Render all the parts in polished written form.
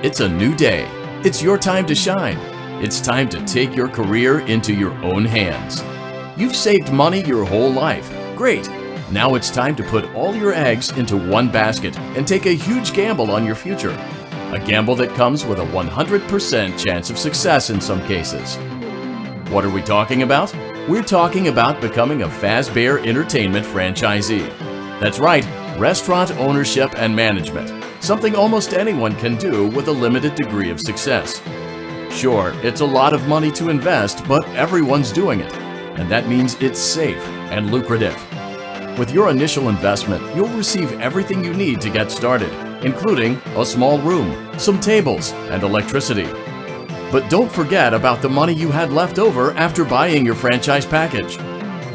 It's a new day. It's your time to shine. It's time to take your career into your own hands. You've saved money your whole life. Great. Now it's time to put all your eggs into one basket and take a huge gamble on your future. A gamble that comes with a 100% chance of success in some cases. What are we talking about? We're talking about becoming a Fazbear Entertainment franchisee. That's right, restaurant ownership and management. Something almost anyone can do with a limited degree of success. Sure, it's a lot of money to invest, but everyone's doing it. And that means it's safe and lucrative. With your initial investment, you'll receive everything you need to get started, including a small room, some tables, and electricity. But don't forget about the money you had left over after buying your franchise package.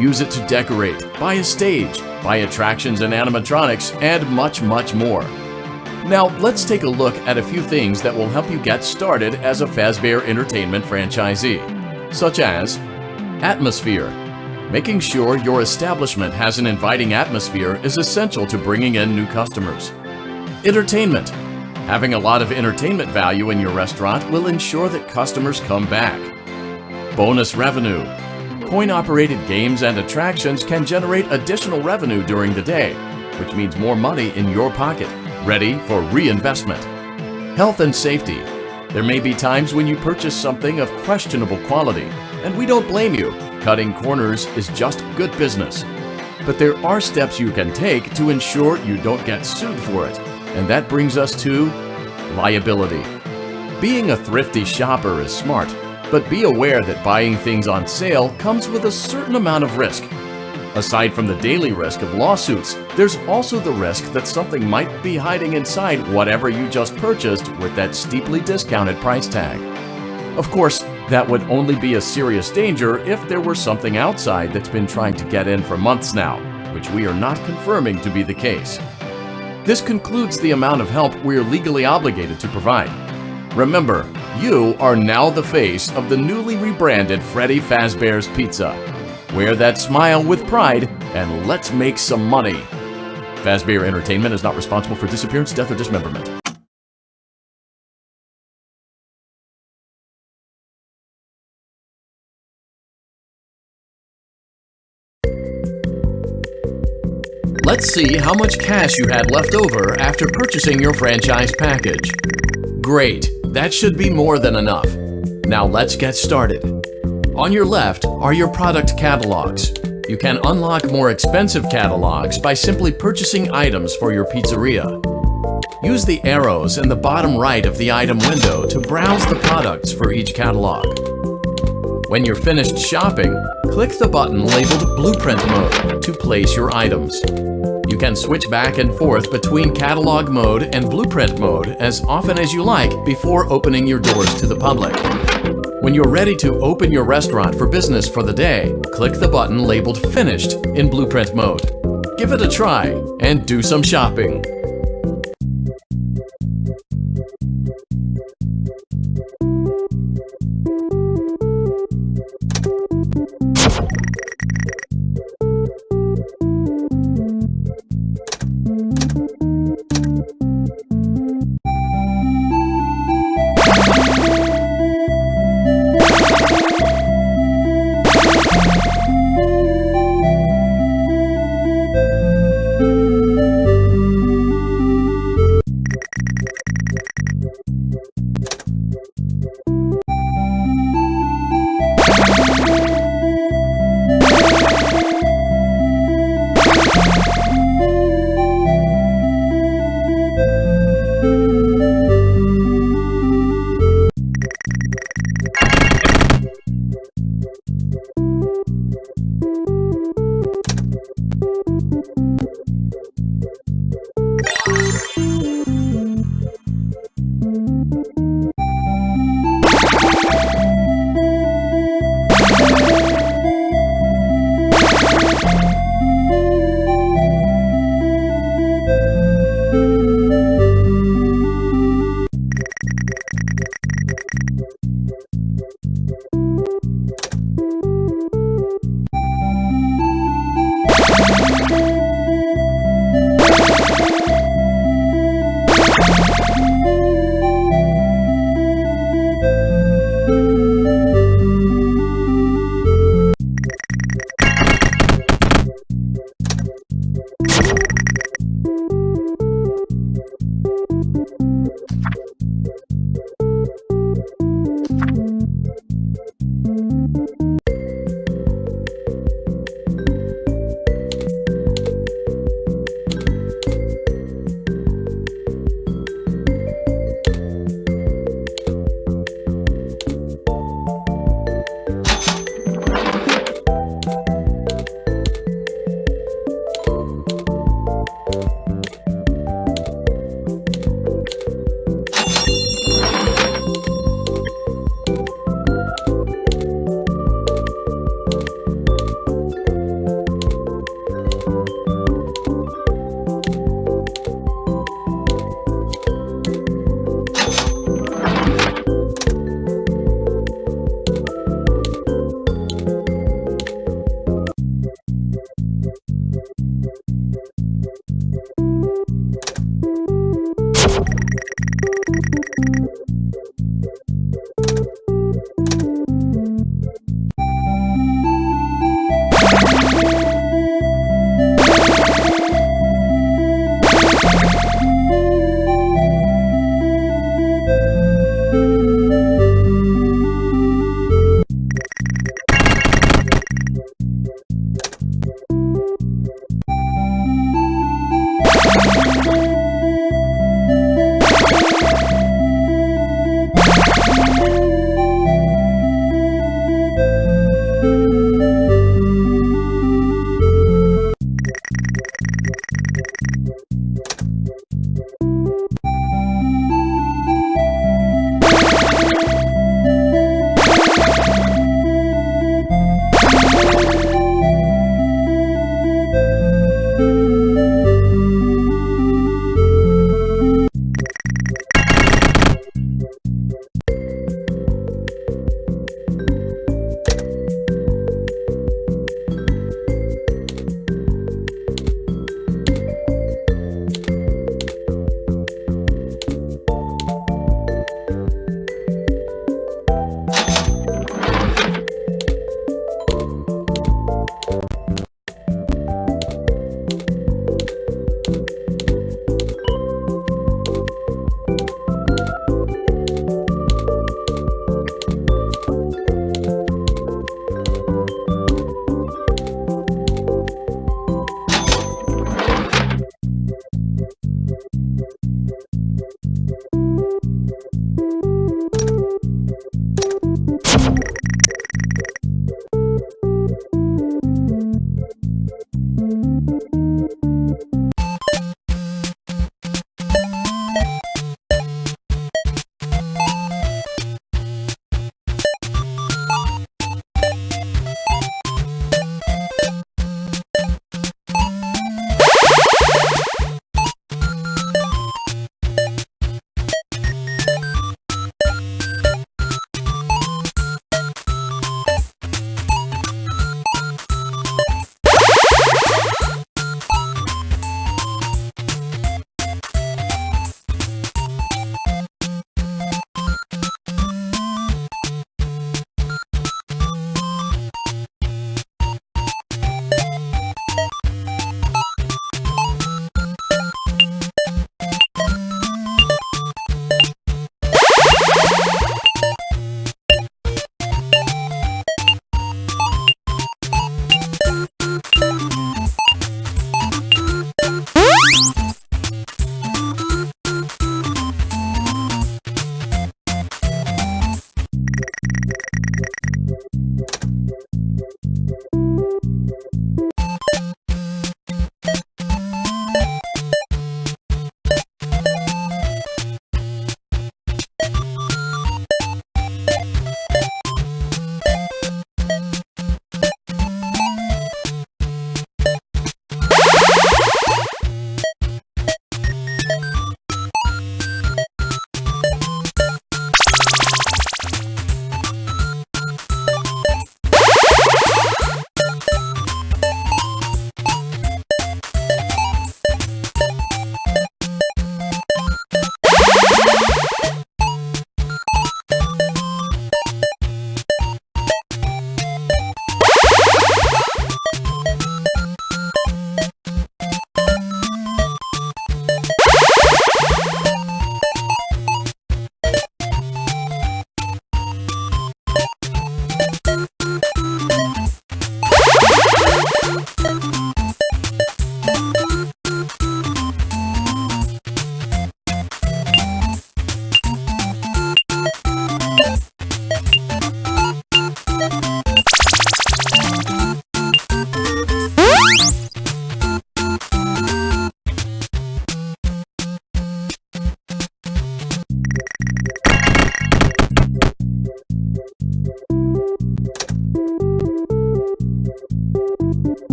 Use it to decorate, buy a stage, buy attractions and animatronics, and much, much more. Now, let's take a look at a few things that will help you get started as a Fazbear Entertainment franchisee, such as atmosphere. Making sure your establishment has an inviting atmosphere is essential to bringing in new customers. Entertainment. Having a lot of entertainment value in your restaurant will ensure that customers come back. Bonus revenue. Coin-operated games and attractions can generate additional revenue during the day, which means more money in your pocket, ready for reinvestment. Health and safety. There may be times when you purchase something of questionable quality, and we don't blame you. Cutting corners is just good business. But there are steps you can take to ensure you don't get sued for it, and that brings us to liability. Being a thrifty shopper is smart, but be aware that buying things on sale comes with a certain amount of risk. Aside from the daily risk of lawsuits, there's also the risk that something might be hiding inside whatever you just purchased with that steeply discounted price tag. Of course, that would only be a serious danger if there were something outside that's been trying to get in for months now, which we are not confirming to be the case. This concludes the amount of help we are legally obligated to provide. Remember, you are now the face of the newly rebranded Freddy Fazbear's Pizza. Wear that smile with pride, and let's make some money. Fazbear Entertainment is not responsible for disappearance, death, or dismemberment. Let's see how much cash you had left over after purchasing your franchise package. Great, that should be more than enough. Now let's get started. On your left are your product catalogs. You can unlock more expensive catalogs by simply purchasing items for your pizzeria. Use the arrows in the bottom right of the item window to browse the products for each catalog. When you're finished shopping, click the button labeled Blueprint Mode to place your items. You can switch back and forth between Catalog Mode and Blueprint Mode as often as you like before opening your doors to the public. When you're ready to open your restaurant for business for the day, click the button labeled Finished in Blueprint Mode. Give it a try and do some shopping.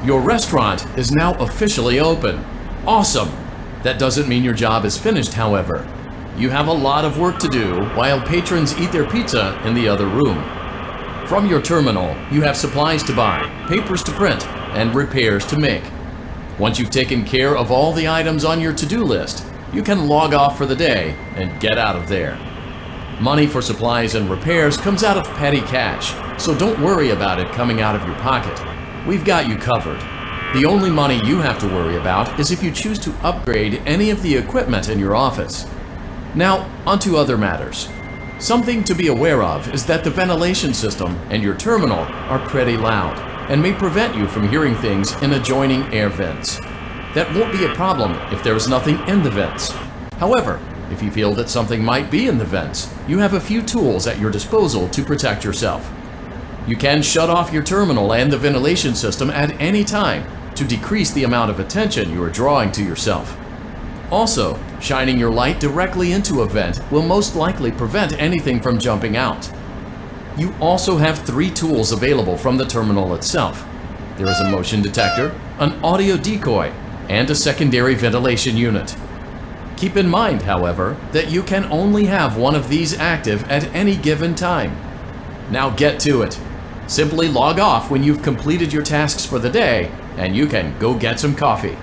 Your restaurant is now officially open. Awesome! That doesn't mean your job is finished, however. You have a lot of work to do while patrons eat their pizza in the other room. From your terminal, you have supplies to buy, papers to print, and repairs to make. Once you've taken care of all the items on your to-do list, you can log off for the day and get out of there. Money for supplies and repairs comes out of petty cash, so don't worry about it coming out of your pocket. We've got you covered. The only money you have to worry about is if you choose to upgrade any of the equipment in your office. Now, onto other matters. Something to be aware of is that the ventilation system and your terminal are pretty loud and may prevent you from hearing things in adjoining air vents. That won't be a problem if there is nothing in the vents. However, if you feel that something might be in the vents, you have a few tools at your disposal to protect yourself. You can shut off your terminal and the ventilation system at any time to decrease the amount of attention you are drawing to yourself. Also, shining your light directly into a vent will most likely prevent anything from jumping out. You also have 3 tools available from the terminal itself. There is a motion detector, an audio decoy, and a secondary ventilation unit. Keep in mind, however, that you can only have one of these active at any given time. Now get to it. Simply log off when you've completed your tasks for the day, and you can go get some coffee.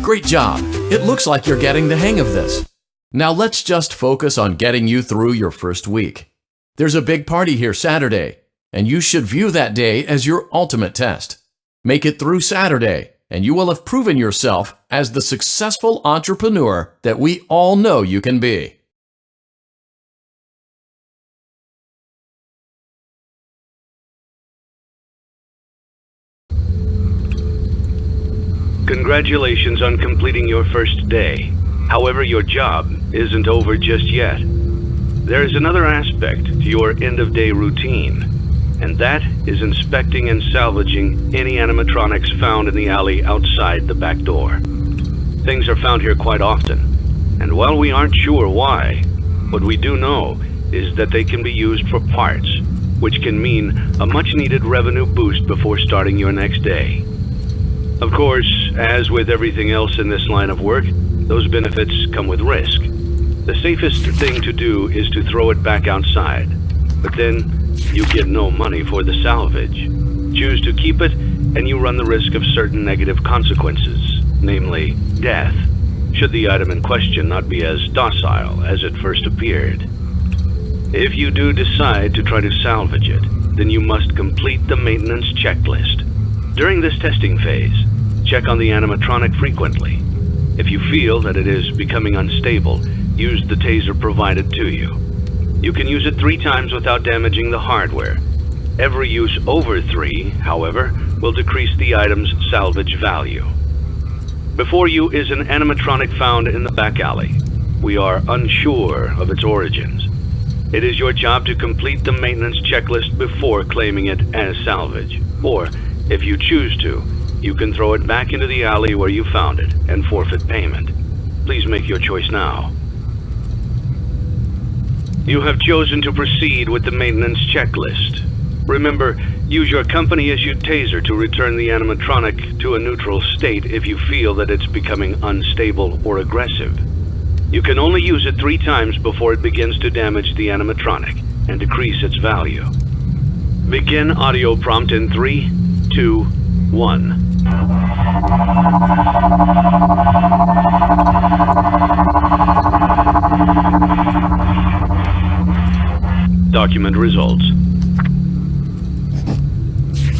Great job! It looks like you're getting the hang of this. Now let's just focus on getting you through your first week. There's a big party here Saturday, and you should view that day as your ultimate test. Make it through Saturday, and you will have proven yourself as the successful entrepreneur that we all know you can be. Congratulations on completing your first day. However, your job isn't over just yet. There is another aspect to your end-of-day routine, and that is inspecting and salvaging any animatronics found in the alley outside the back door. Things are found here quite often, and while we aren't sure why, what we do know is that they can be used for parts, which can mean a much-needed revenue boost before starting your next day. Of course, as with everything else in this line of work, those benefits come with risk. The safest thing to do is to throw it back outside, but then you get no money for the salvage. Choose to keep it, and you run the risk of certain negative consequences, namely death, should the item in question not be as docile as it first appeared. If you do decide to try to salvage it, then you must complete the maintenance checklist. During this testing phase, check on the animatronic frequently. If you feel that it is becoming unstable, use the taser provided to you. You can use it 3 times without damaging the hardware. Every use over 3, however, will decrease the item's salvage value. Before you is an animatronic found in the back alley. We are unsure of its origins. It is your job to complete the maintenance checklist before claiming it as salvage, or if you choose to, you can throw it back into the alley where you found it and forfeit payment. Please make your choice now. You have chosen to proceed with the maintenance checklist. Remember, use your company-issued taser to return the animatronic to a neutral state if you feel that it's becoming unstable or aggressive. You can only use it 3 times before it begins to damage the animatronic and decrease its value. Begin audio prompt in 3, 2, 1. Document results.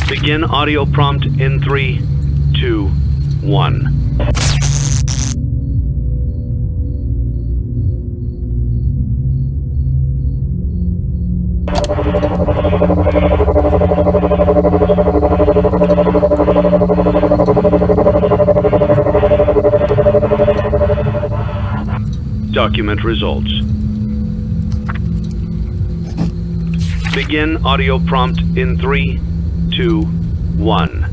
Begin audio prompt in 3, 2, 1. Document results. Begin audio prompt in 3, 2, 1.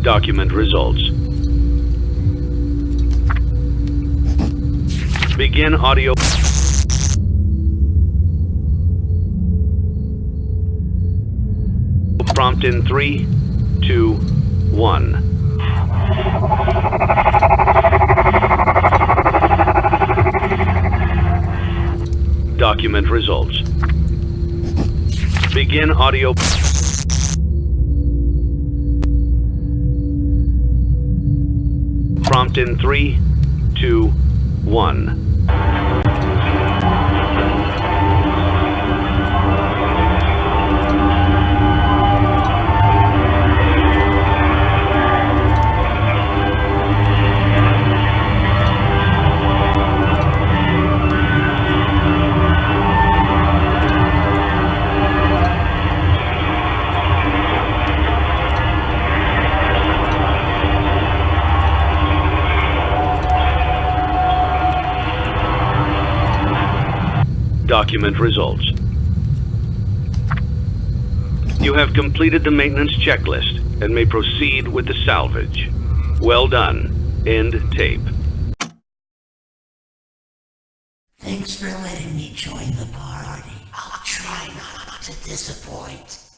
Document results. Begin audio. Prompt in 3, 2, 1. Document results. Begin audio. Prompt in 3, 2, 1. Document results. You have completed the maintenance checklist and may proceed with the salvage. Well done. End tape. Thanks for letting me join the party. I'll try not to disappoint.